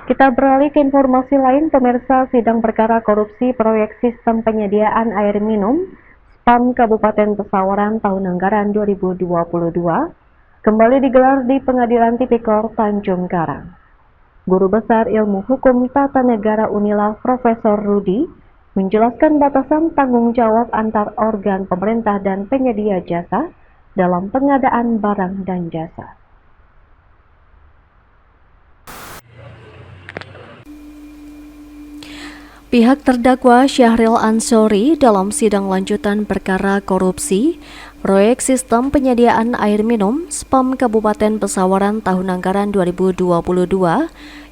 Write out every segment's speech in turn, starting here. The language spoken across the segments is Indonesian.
Kita beralih ke informasi lain, pemirsa. Sidang perkara korupsi proyek sistem penyediaan air minum SPAM Kabupaten Pesawaran tahun anggaran 2022 kembali digelar di Pengadilan Tipikor Tanjung Karang. Guru Besar Ilmu Hukum Tata Negara Unila Profesor Rudi menjelaskan batasan tanggung jawab antar organ pemerintah dan penyedia jasa dalam pengadaan barang dan jasa. Pihak terdakwa Syahril Ansori dalam sidang lanjutan perkara korupsi proyek sistem penyediaan air minum SPAM Kabupaten Pesawaran tahun anggaran 2022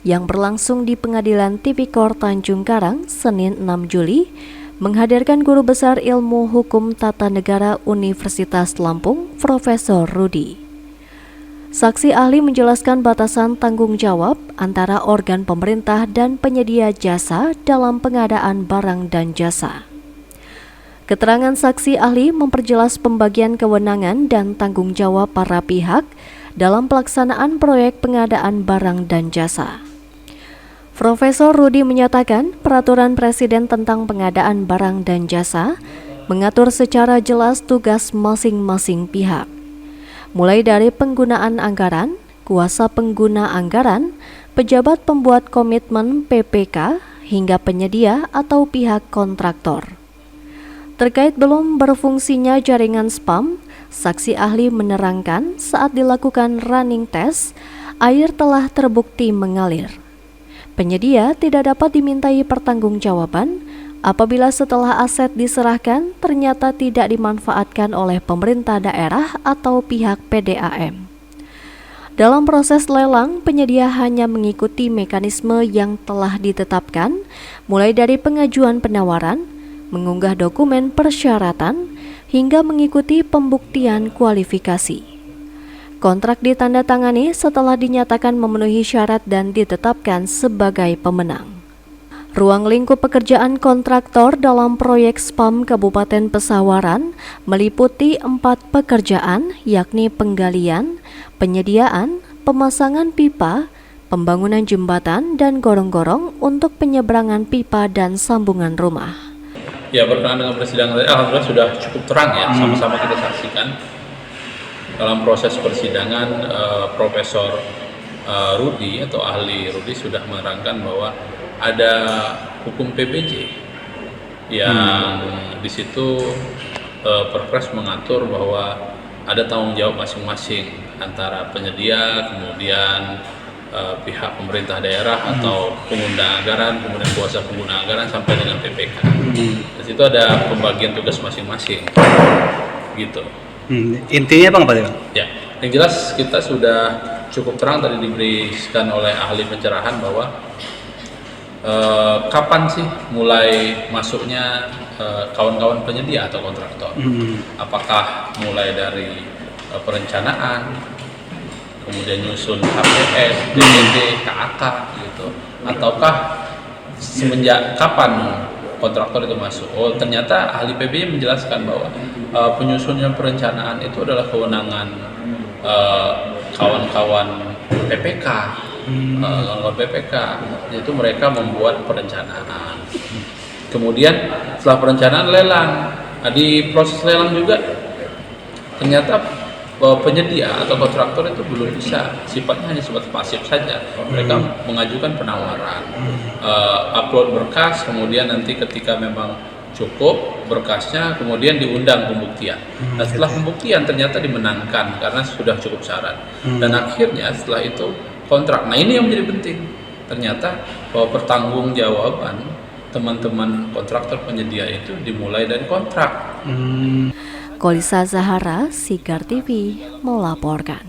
yang berlangsung di Pengadilan Tipikor Tanjung Karang Senin 6 Juli menghadirkan Guru Besar Ilmu Hukum Tata Negara Universitas Lampung Profesor Rudi. Saksi ahli menjelaskan batasan tanggung jawab antara organ pemerintah dan penyedia jasa dalam pengadaan barang dan jasa. Keterangan saksi ahli memperjelas pembagian kewenangan dan tanggung jawab para pihak dalam pelaksanaan proyek pengadaan barang dan jasa. Profesor Rudi menyatakan peraturan Presiden tentang pengadaan barang dan jasa mengatur secara jelas tugas masing-masing pihak, mulai dari penggunaan anggaran, kuasa pengguna anggaran, pejabat pembuat komitmen PPK, hingga penyedia atau pihak kontraktor. Terkait belum berfungsinya jaringan SPAM, saksi ahli menerangkan saat dilakukan running test, air telah terbukti mengalir. Penyedia tidak dapat dimintai pertanggungjawaban apabila setelah aset diserahkan ternyata tidak dimanfaatkan oleh pemerintah daerah atau pihak PDAM. Dalam proses lelang, penyedia hanya mengikuti mekanisme yang telah ditetapkan, mulai dari pengajuan penawaran, mengunggah dokumen persyaratan, hingga mengikuti pembuktian kualifikasi. Kontrak ditandatangani setelah dinyatakan memenuhi syarat dan ditetapkan sebagai pemenang. Ruang lingkup pekerjaan kontraktor dalam proyek SPAM Kabupaten Pesawaran meliputi 4 pekerjaan, yakni penggalian, penyediaan, pemasangan pipa, pembangunan jembatan, dan gorong-gorong untuk penyeberangan pipa dan sambungan rumah. Ya, berkenaan dengan persidangan tadi, alhamdulillah sudah cukup terang ya, sama-sama kita saksikan. Dalam proses persidangan, Profesor Rudi atau ahli Rudi sudah menerangkan bahwa ada hukum PPJ yang di situ Perpres mengatur bahwa ada tanggung jawab masing-masing antara penyedia, kemudian pihak pemerintah daerah atau pengguna anggaran, kemudian kuasa pengguna anggaran sampai dengan PPK. Di situ ada pembagian tugas masing-masing, gitu. Intinya apa Pak? Ya, yang jelas kita sudah cukup terang tadi diberikan oleh ahli pencerahan bahwa kapan sih mulai masuknya kawan-kawan penyedia atau kontraktor? Apakah mulai dari perencanaan, kemudian nyusun HPS, DPD, KAK gitu, ataukah semenjak kapan kontraktor itu masuk? Oh, ternyata ahli PBY menjelaskan bahwa penyusunan perencanaan itu adalah kewenangan kawan-kawan PPK. Kawan-kawan PPK itu mereka membuat perencanaan. Kemudian setelah perencanaan lelang. Nah, di proses lelang juga ternyata penyedia atau kontraktor itu belum bisa, sifatnya hanya sifat pasif saja. Mereka mengajukan penawaran, upload berkas, kemudian nanti ketika memang cukup berkasnya, kemudian diundang pembuktian. Nah, setelah pembuktian ternyata dimenangkan karena sudah cukup syarat. Dan akhirnya setelah itu kontrak. Nah, ini yang menjadi penting. Ternyata bahwa pertanggungjawaban teman-teman kontraktor penyedia itu dimulai dari kontrak. Kolisa Zahara, Sigar TV, melaporkan.